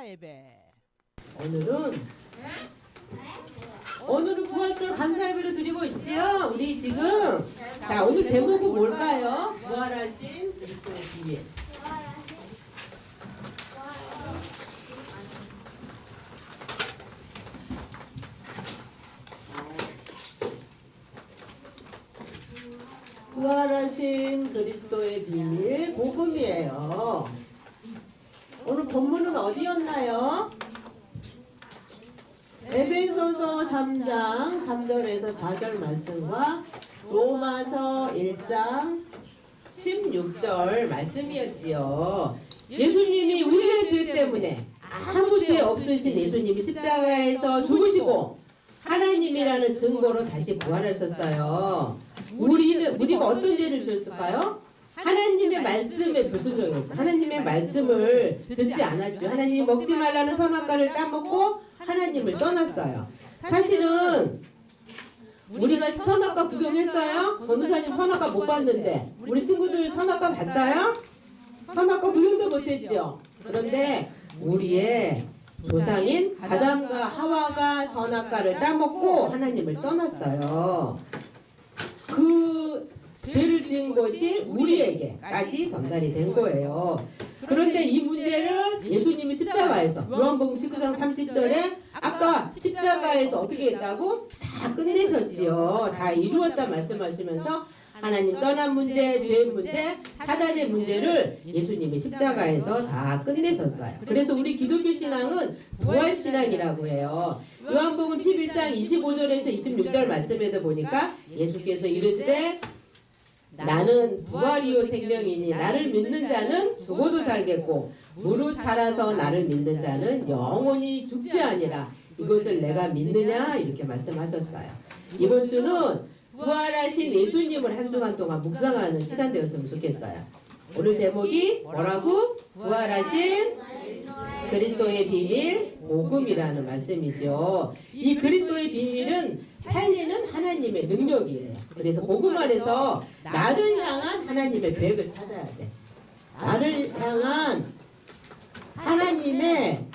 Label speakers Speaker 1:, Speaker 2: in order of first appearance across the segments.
Speaker 1: 감사 예배.
Speaker 2: 오늘은 부활절 감사 예배를 드리고 있지요. 우리 지금 자 오늘 제목은 뭘까요? 부활하신 그리스도의 비밀. 부활하신 그리스도의 비밀 복음이에요. 오늘 본문은 어디였나요? 에베소서 3장 3절에서 4절 말씀과 로마서 1장 16절 말씀이었지요. 예수님이 우리의 죄 때문에 아무 죄 없으신 예수님이 십자가에서 죽으시고 하나님이라는 증거로 다시 부활하셨어요. 우리가 어떤 죄를 지었을까요? 하나님의 말씀에 불순종했어요. 하나님의 말씀을 듣지 않았죠. 하나님 먹지 말라는 선악과를 따먹고 하나님을 떠났어요. 사실은 우리가 선악과 구경했어요? 전도사님 선악과 못 봤는데 우리 친구들 선악과 봤어요? 선악과 구경도 못했죠. 그런데 우리의 조상인 아담과 하와가 선악과를 따먹고 하나님을 떠났어요. 그 죄를 지은 것이 우리에게까지 전달이 된 거예요. 그런데 이 문제를 예수님이 십자가에서 요한복음 19장 30절에 아까 십자가에서 어떻게 했다고? 다 끝내셨지요. 다 이루었다 말씀하시면서 하나님 떠난 문제, 죄의 문제, 사단의 문제를 예수님이 십자가에서 다 끝내셨어요. 그래서 우리 기독교 신앙은 부활신앙이라고 해요. 요한복음 11장 25절에서 26절 말씀에도 보니까 예수께서 이르시되 나는 부활이요 생명이니 나를 믿는 자는 죽어도 살겠고 무릇 살아서 나를 믿는 자는 영원히 죽지 아니라 이것을 내가 믿느냐 이렇게 말씀하셨어요. 이번 주는 부활하신 예수님을 한 주간 동안 묵상하는 시간 되었으면 좋겠어요. 오늘 제목이 뭐라고? 부활하신 그리스도의 비밀 복음이라는 말씀이죠. 이 그리스도의 비밀은 살리는 하나님의 능력이에요. 그래서 복음 안에서 나를 향한 하나님의 계획을 찾아야 돼. 나를 향한 하나님의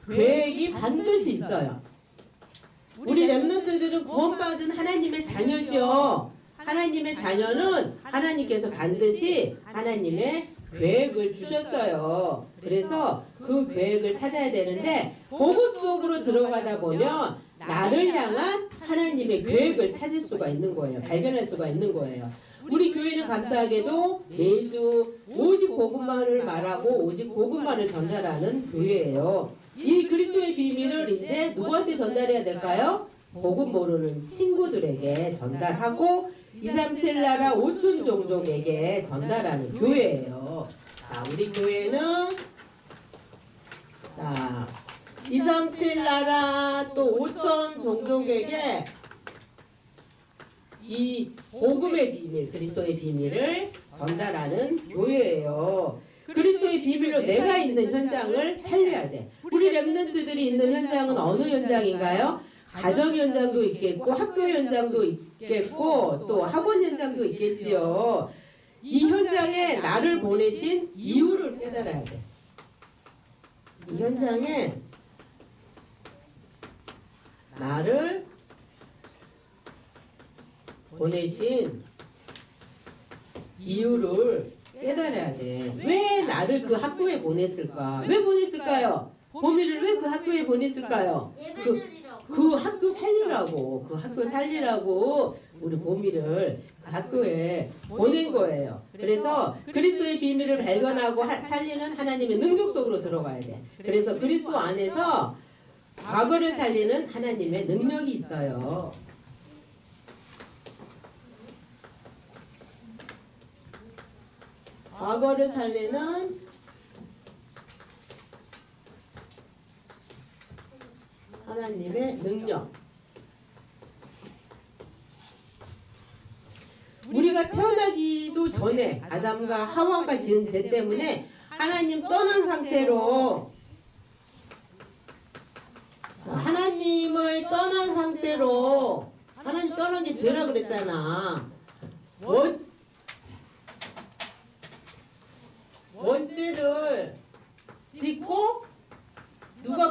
Speaker 2: 계획이 반드시 있어요. 우리 렘넌트들은 구원받은 하나님의 자녀죠. 하나님의 자녀는 하나님께서 반드시 하나님의 계획을 주셨어요. 그래서 그 계획을 찾아야 되는데 복음 속으로 들어가다 보면 나를 향한 하나님의 계획을 찾을 수가 있는 거예요. 발견할 수가 있는 거예요. 우리 교회는 감사하게도 매주 오직 복음만을 말하고 오직 복음만을 전달하는 교회예요. 이 그리스도의 비밀을 이제 누구한테 전달해야 될까요? 복음 모르는 친구들에게 전달하고 237 나라 5천 종족에게 전달하는 교회예요. 자, 우리 교회는 자 237 나라 또 5천 종족에게 이 복음의 비밀, 그리스도의 비밀을 전달하는 교회예요. 그리스도의 비밀로 내가 있는 현장을 살려야 돼. 우리 렘넌트들이 있는 현장은 어느 현장인가요? 가정 현장도 있겠고 학교 현장도 있겠고 또 학원 현장도 있겠지요. 이 현장에 나를 보내신 이유를 깨달아야 돼. 이 현장에 나를 보내신 이유를 깨달아야 돼. 왜 나를 그 학교에 보냈을까? 왜 보냈을까요? 보미를 왜 그 학교에 보냈을까요? 그 학교 살리라고, 그 학교 살리라고 우리 보미를 그 학교에 보낸 거예요. 그래서 그리스도의 비밀을 발견하고 살리는 하나님의 능력 속으로 들어가야 돼. 그래서 그리스도 안에서 과거를 살리는 하나님의 능력이 있어요. 과거를 살리는 하나님의 능력. 우리가 태어나기도 전에 아담과 하와가 지은 죄 때문에 하나님 떠난 상태로 하나님을 떠난 상태로 하나님 떠난 게 죄라 그랬잖아. 원죄를 짓고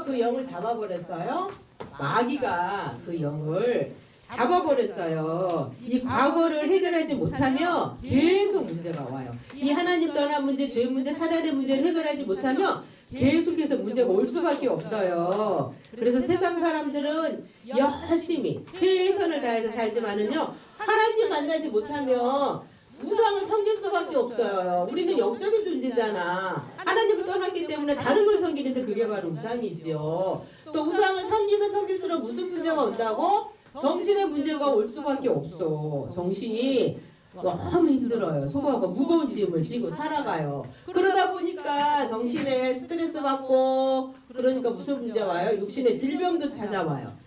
Speaker 2: 누가 그 영을 잡아버렸어요? 마귀가 그 영을 잡아버렸어요. 이 과거를 해결하지 못하면 계속 문제가 와요. 이 하나님 떠난 문제, 죄 문제, 사단의 문제를 해결하지 못하면 계속해서 문제가 올 수밖에 없어요. 그래서 세상 사람들은 열심히 최선을 다해서 살지만은요, 하나님 만나지 못하면 우상을 섬길 수밖에 없어요. 우리는 영적인 존재잖아. 하나님을 떠났기 때문에 다른 걸 섬기는데 그게 바로 우상이죠. 또 우상을 섬기면 섬길수록 무슨 문제가 온다고? 정신의 문제가 올 수밖에 없어. 정신이 너무 힘들어요. 소화가 무거운 짐을 지고 살아가요. 그러다 보니까 정신에 스트레스 받고, 그러니까 무슨 문제 와요? 육신의 질병도 찾아와요.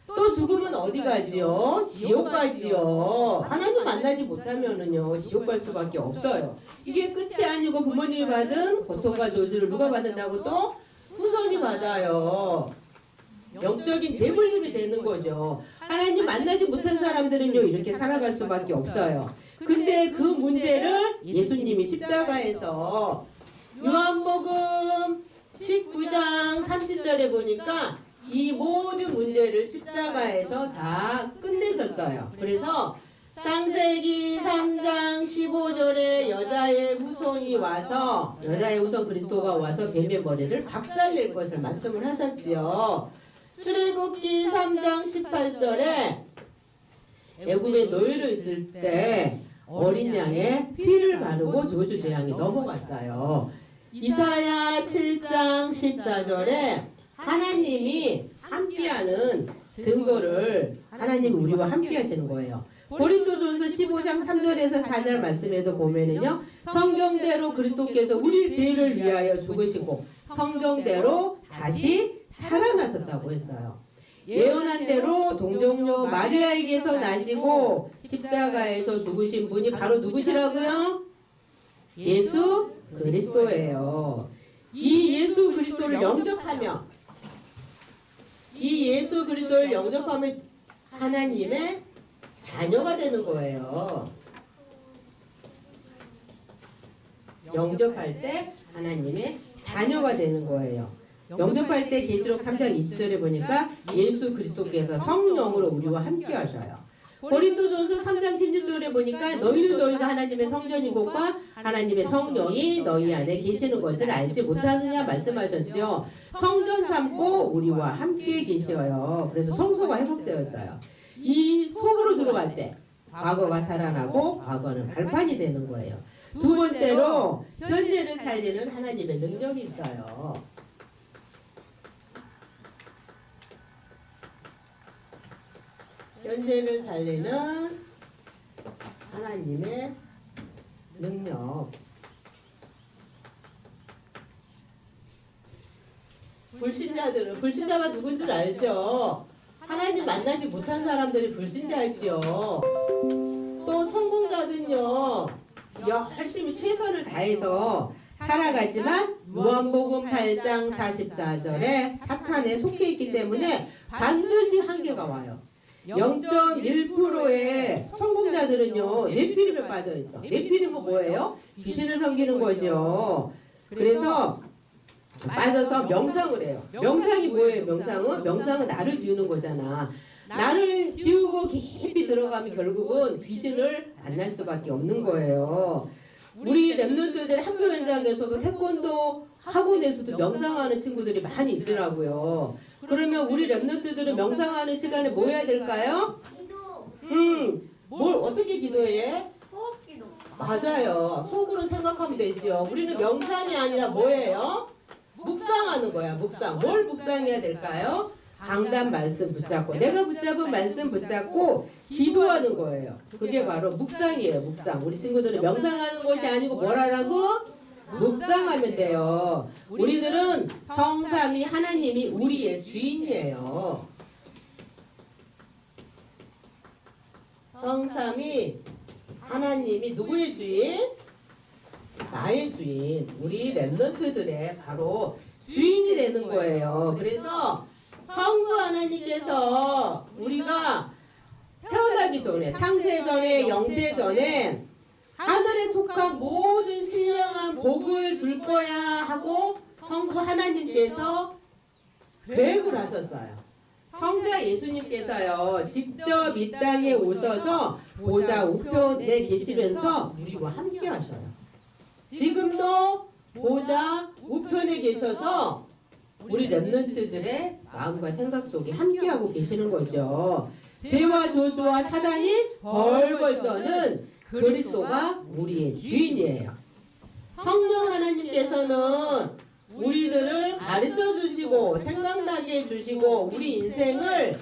Speaker 2: 또 죽으면 어디 가지요? 지옥 가지요. 하나님 만나지 못하면은요, 지옥 갈 수밖에 없어요. 이게 끝이 아니고 부모님이 받은 고통과 저주를 누가 받는다고? 또 후손이 받아요. 영적인 대물림이 되는 거죠. 하나님 만나지 못한 사람들은요, 이렇게 살아갈 수밖에 없어요. 근데 그 문제를 예수님이 십자가에서 요한복음 19장 30절에 보니까 이 모든 문제를 십자가에서 다 끝내셨어요. 그래서 창세기 3장 15절에 여자의 후손이 와서, 여자의 후손 그리스도가 와서 뱀의 머리를 박살낼 것을 말씀을 하셨지요. 출애굽기 3장 18절에 애굽에 노예로 있을 때 어린 양의 피를 바르고 저주 재앙이 넘어갔어요. 이사야 7장 14절에 하나님이 함께하는 증거를, 하나님이 우리와 함께 하시는 거예요. 고린도전서 15장 3절에서 4절 말씀에도 보면은요, 성경대로 그리스도께서 우리 죄를 위하여 죽으시고 성경대로 다시 살아나셨다고 했어요. 예언한 대로 동정녀 마리아에게서 나시고 십자가에서 죽으신 분이 바로 누구시라고요? 예수 그리스도예요. 이 예수 그리스도를 영접하면, 이 예수 그리스도를 영접하면 하나님의 자녀가 되는 거예요. 영접할 때 하나님의 자녀가 되는 거예요. 영접할 때 계시록 3장 20절에 보니까 예수 그리스도께서 성령으로 우리와 함께 하셔요. 고린도전서 3장 16절에 보니까 너희는 하나님의 성전이고과 하나님의 성령이 너희 안에 계시는 것을 알지 못하느냐 말씀하셨죠. 성전 삼고 우리와 함께 계셔요. 그래서 성소가 회복되었어요. 이 속으로 들어갈 때 과거가 살아나고 과거는 발판이 되는 거예요. 두 번째로 현재를 살리는 하나님의 능력이 있어요. 현재를 살리는 하나님의 능력. 불신자가 누군 줄 알죠? 하나님 만나지 못한 사람들이 불신자이지요. 또 성공자들은요, 열심히 최선을 다해서 살아가지만 요한복음 8장 44절에 사탄에 속해 있기 때문에 반드시 한계가 와요. 0.1%의 성공자들은요, 네피림에 빠져 있어. 네피림은 뭐예요? 귀신을 섬기는 거죠. 그래서 빠져서 명상을 해요. 명상이 뭐예요? 명상은 나를 비우는 거잖아. 나를 비우고 깊이 들어가면 결국은 귀신을 만날 수밖에 없는 거예요. 우리 랩런트들 학교 현장에서도 태권도 학원에서도 명상하는 친구들이 많이 있더라고요. 그러면 우리 랩런트들은 명상하는 시간에 뭐 해야 될까요? 뭘 어떻게 기도해?
Speaker 1: 호흡 기도.
Speaker 2: 맞아요. 속으로 생각하면 되죠. 우리는 명상이 아니라 뭐예요? 묵상하는 거야. 묵상. 뭘 묵상해야 될까요? 강단 말씀 붙잡고, 내가 붙잡은 말씀 붙잡고 기도하는 거예요. 그게 바로 묵상이에요. 묵상. 우리 친구들은 명상하는 것이 아니고 뭘 하라고? 묵상하면 돼요. 우리들은 성삼위 하나님이 우리의 주인이에요. 성삼위 하나님이 누구의 주인? 나의 주인. 우리 랩런트들의 바로 주인이 되는 거예요. 그래서 성부 하나님께서 우리가 태어나기 전에, 창세 전에, 영세 전에 하늘에 속한 모든 신령한 복을 줄 거야 하고 성부 하나님께서 계획을 하셨어요. 성자 예수님께서요 직접 이 땅에 오셔서 보좌 우편에 계시면서 우리와 함께 하셔요. 지금도 보좌 우편에 계셔서 우리 렘넌트들의 마음과 생각 속에 함께하고 계시는 거죠. 죄와 저주와 사단이 벌벌 떠는 그리스도가 우리의 주인이에요. 성령 하나님께서는 우리들을 가르쳐 주시고 생각나게 해주시고 우리 인생을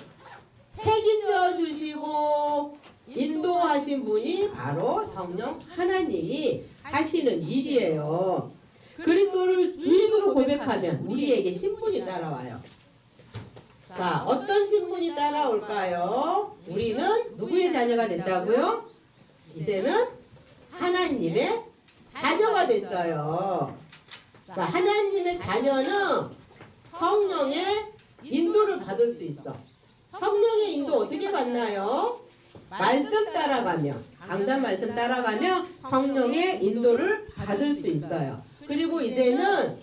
Speaker 2: 책임져 주시고 인도하신 분이 바로 성령 하나님이 하시는 일이에요. 그리스도를 주인으로 고백하면 우리에게 신분이 따라와요. 자, 어떤 신분이 따라올까요? 우리는 누구의 자녀가 됐다고요? 이제는 하나님의 자녀가 됐어요. 자, 하나님의 자녀는 성령의 인도를 받을 수 있어. 성령의 인도 어떻게 받나요? 말씀 따라가며, 강단 말씀 따라가며 성령의 인도를 받을 수 있어요. 그리고 이제는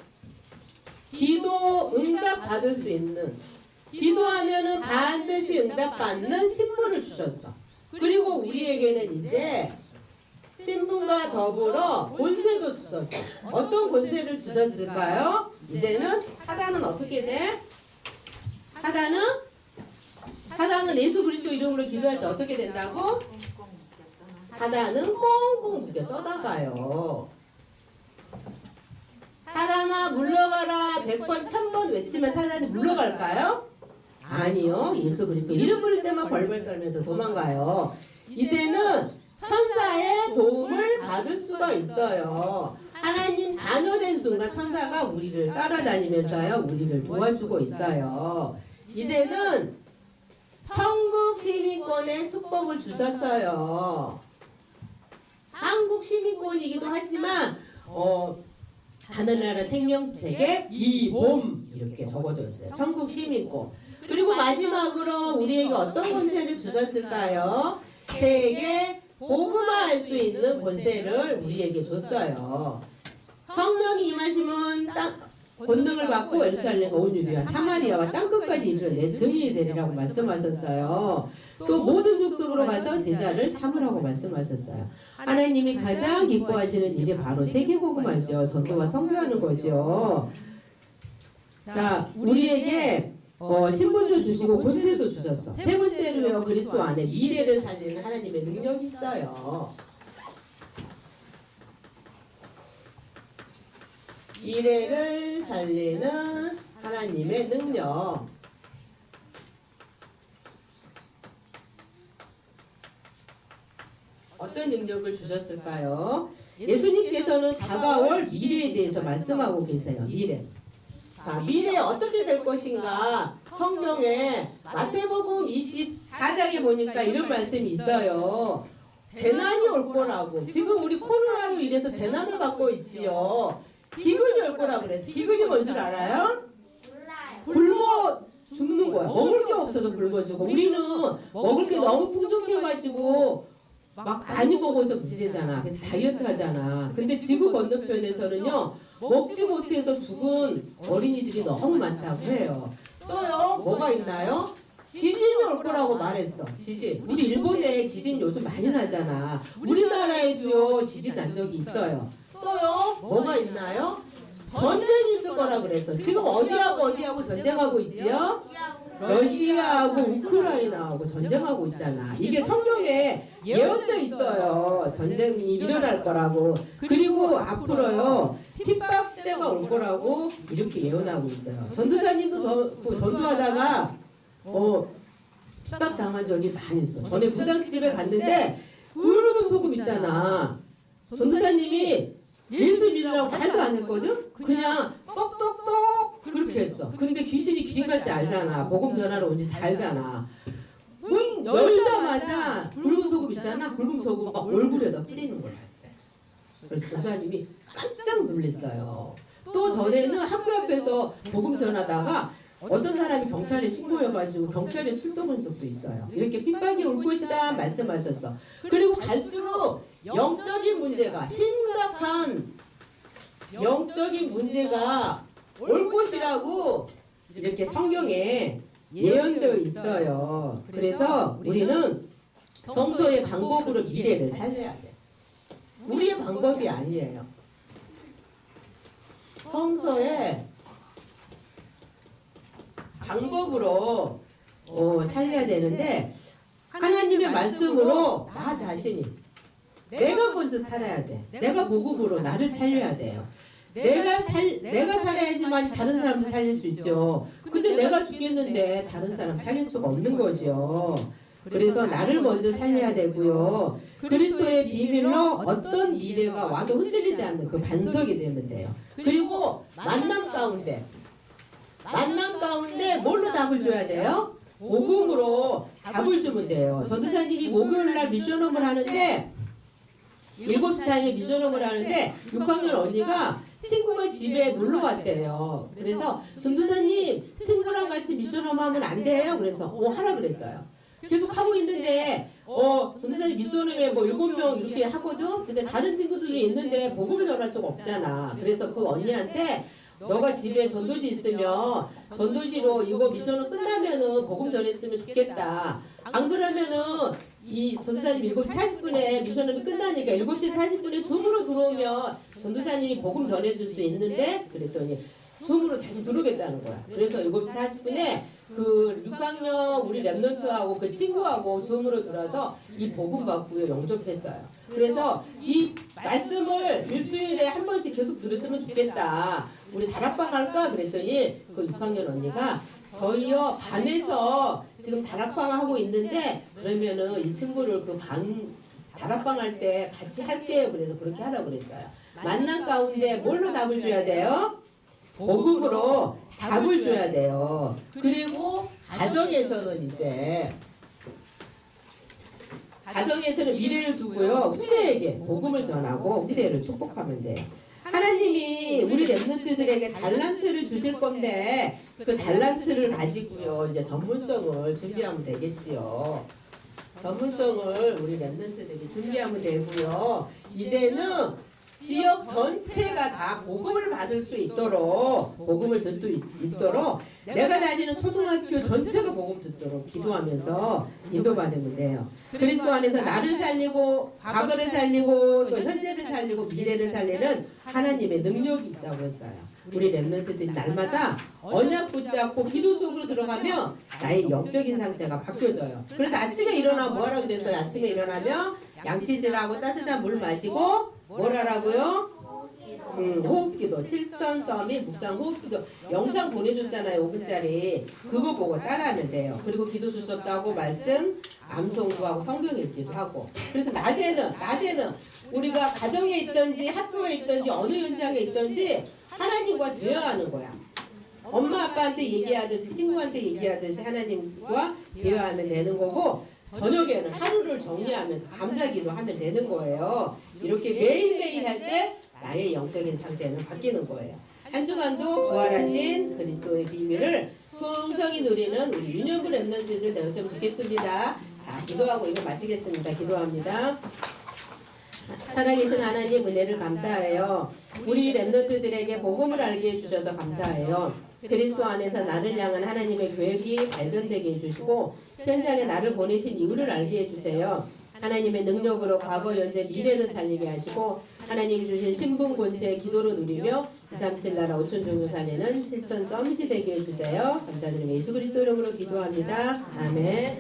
Speaker 2: 기도 응답 받을 수 있는, 기도하면은 반드시 응답받는 신분을 주셨어. 그리고 우리에게는 이제 신분과 더불어 권세도 주셨어. 어떤 권세를 주셨을까요? 이제는 사단은 어떻게 돼? 사단은 예수 그리스도 이름으로 기도할 때 어떻게 된다고? 사단은 꽁꽁 묶여 떠나가요. 사단아 물러가라 100번 1000번 외치면 사단이 물러갈까요? 아니요. 예수 그리스도 이름 부를 때만 벌벌 떨면서 도망가요. 이제는 천사의 도움을 받을 수가 있어요. 하나님 자녀된 순간 천사가 우리를 따라다니면서요 우리를 도와주고 있어요. 이제는 천국 시민권의 축복을 주셨어요. 한국 시민권이기도 하지만 하늘나라 생명책에 이봄 이렇게 적어져 있어요. 천국 시민권. 그리고 마지막으로 우리에게 어떤 권세를 주셨을까요? 세계 복음화할 수 있는 권세를 우리에게 줬어요. 성령이 임하시면 권능을 받고 예루살렘과 온 유대와 사마리아와 땅끝까지 이르러 증인이 되리라고 말씀하셨어요. 또 모든 족속으로 가서 제자를 삼으라고 말씀하셨어요. 하나님이 가장 기뻐하시는 일이 바로 세계복음화죠. 전도와 선교하는 거죠. 자, 우리에게 신분도 주시고 권세도 주셨어. 세 번째로요, 그리스도 안에 미래를 살리는 하나님의 능력이 있어요. 미래를 살리는 하나님의 능력. 어떤 능력을 주셨을까요? 예수님께서는 다가올 미래에 대해서 말씀하고 계세요. 미래. 자, 미래 어떻게 될 것인가? 성경에 마태복음 24장에 보니까 이런 말씀이 있어요. 재난이 올 거라고. 지금 우리 코로나로 인해서 재난을 받고 있지요. 기근이 올 거라고 그랬어. 기근이 뭔 줄 알아요? 굶어 죽는 거야. 먹을 게 없어서 굶어 죽어. 우리는 먹을 게 너무 풍족해가지고 막 많이 먹어서 문제잖아. 그래서 다이어트 하잖아. 근데 지구 건너편에서는요, 먹지 못해서 죽은 어린이들이 너무 많다고 해요. 또요, 뭐가 있나요? 지진이 올 거라고 말했어. 지진. 우리 일본에 지진 요즘 많이 나잖아. 우리나라에도요, 지진 난 적이 있어요. 또요, 뭐가 있나요? 전쟁이 있을 거라 그랬어. 지금 어디하고 전쟁하고 있지요? 러시아하고 우크라이나하고 전쟁하고 있잖아. 이게 성경에 예언되어 있어요. 전쟁이 일어날 거라고. 그리고 앞으로요, 핍박 시대가 올 거라고 이렇게 예언하고 있어요. 전도사님도 전도하다가 핍박 당한 적이 많이 있어. 전에 무당집에 갔는데 굵은 소금 있잖아. 전도사님이 예수 믿으라고 말도 안 했거든? 그냥 똑똑똑 그렇게 했어. 근데 귀신이 귀신 같지 알잖아. 복음 전하러 온지 다 알잖아. 문 열자마자 굵은 소금 있잖아. 굵은 소금 막 얼굴에다 뿌리는 걸 봤어요. 그래서 전도사님이 깜짝 놀랐어요. 또 전에는 학교 앞에서 복음 전하다가 어떤 사람이 경찰에 신고해가지고 경찰에 출동한 적도 있어요. 이렇게 핍박이 올 것이다 말씀하셨어. 그리고 갈수록 영적인 문제가 심각한 영적인 문제가 올 것이라고 이렇게 성경에 예언되어 있어요. 그래서 우리는 성소의 방법으로 미래를 살려야 돼. 우리의 방법이 아니에요. 성소의 방법으로 살려야 되는데 하나님의 말씀으로 나 자신이 내가 먼저 살아야 돼. 내가 복음으로 나를 살려야 돼요. 내가 살아야지만 다른 사람도 살릴 수 있죠. 근데 내가 죽겠는데 다른 사람 살릴 수가 없는 거죠. 그래서 나를 먼저 살려야 되고요. 그리스도의 비밀로 어떤 미래가 와도 흔들리지 않는 그 반석이 되면 돼요. 그리고 만남 가운데 뭘로 답을 줘야 돼요? 복음으로 답을 주면 돼요. 전도사님이 목요일날 미션홈을 하는데 7시 타임에 미션홈을 하는데 6학년 언니가 친구가 집에 놀러 왔대요. 그래서 전도사님 친구랑 같이 미션홈 하면 안 돼요? 그래서 하라 그랬어요. 계속 하고 있는데 전도사님 미션홈에 뭐 7명 이렇게 하거든? 근데 다른 친구들이 있는데 복음을 전할 수가 없잖아. 그래서 그 언니한테 너가 집에 전도지 있으면 전도지로 이거 미션은 끝나면은 복음 전했으면 좋겠다. 안 그러면은 이 전도사님 7시 40분에 미션홈이 끝나니까 7시 40분에 줌으로 들어오면 전도사님이 복음 전해줄 수 있는데 그랬더니 줌으로 다시 들어오겠다는 거야. 그래서 7시 40분에 그 6학년 우리 랩런트하고 그 친구하고 줌으로 들어와서 이 복음 받고요 영접했어요. 그래서 이 말씀을 일주일에 한 번씩 계속 들으시면 좋겠다. 우리 다락방 할까? 그랬더니 그 6학년 언니가 저희요 반에서 지금 다락방 하고 있는데 그러면은 이 친구를 그 반 다락방 할 때 같이 할게요. 그래서 그렇게 하라고 그랬어요. 만남 가운데 뭘로 답을 줘야 돼요? 복음으로 답을 줘야 돼요. 그리고 가정에서는 미래를 두고요. 후대에게 복음을 전하고 후대를 축복하면 돼요. 하나님이 우리 랩런트들에게 달란트를 주실 건데 그 달란트를 가지고요. 이제 전문성을 준비하면 되겠지요. 전문성을 우리 랩런트들이 준비하면 되고요. 이제는 지역 전체가 다 복음을 받을 수 있도록 복음을 듣도록 내가 다니는 초등학교 전체가 복음 듣도록 기도하면서 인도받으면 돼요. 그리스도 안에서 나를 살리고 과거를 살리고 또 현재를 살리고 미래를 살리는 하나님의 능력이 있다고 했어요. 우리 랩런트들이 날마다 언약 붙잡고 기도 속으로 들어가면 나의 영적인 상태가 바뀌어져요. 그래서 아침에 일어나면 뭐 하라고 그랬어요? 아침에 일어나면 양치질하고 따뜻한 물 마시고 뭘 하라고요? 호흡기도 7선 및 묵상 호흡기도 영상 보내줬잖아요. 5분짜리 그거 보고 따라하면 돼요. 그리고 기도 수첩도 하고 말씀 암송도 하고 성경 읽기도 하고. 그래서 낮에는 우리가 가정에 있든지 학교에 있든지 어느 현장에 있든지 하나님과 대화하는 거야. 엄마 아빠한테 얘기하듯이 친구한테 얘기하듯이 하나님과 대화하면 되는 거고 저녁에는 하루를 정리하면서 감사기도 하면 되는 거예요. 이렇게 매일매일 할 때 나의 영적인 상태는 바뀌는 거예요. 한 주간도 부활하신 그리스도의 비밀을 풍성히 누리는 우리 유년부 랩런트들 되었으면 좋겠습니다. 자, 기도하고 이거 마치겠습니다. 기도합니다. 살아계신 하나님 은혜를 감사해요. 우리 랩런트들에게 복음을 알게 해주셔서 감사해요. 그리스도 안에서 나를 향한 하나님의 계획이 발견되게 해주시고 현장에 나를 보내신 이유를 알게 해주세요. 하나님의 능력으로 과거, 현재, 미래를 살리게 하시고 하나님이 주신 신분, 권세, 기도로 누리며 237 나라 5천 종류 살리는 실천 썸밋이 되게 해주세요. 감사드리며 예수 그리스도 이름으로 기도합니다. 아멘.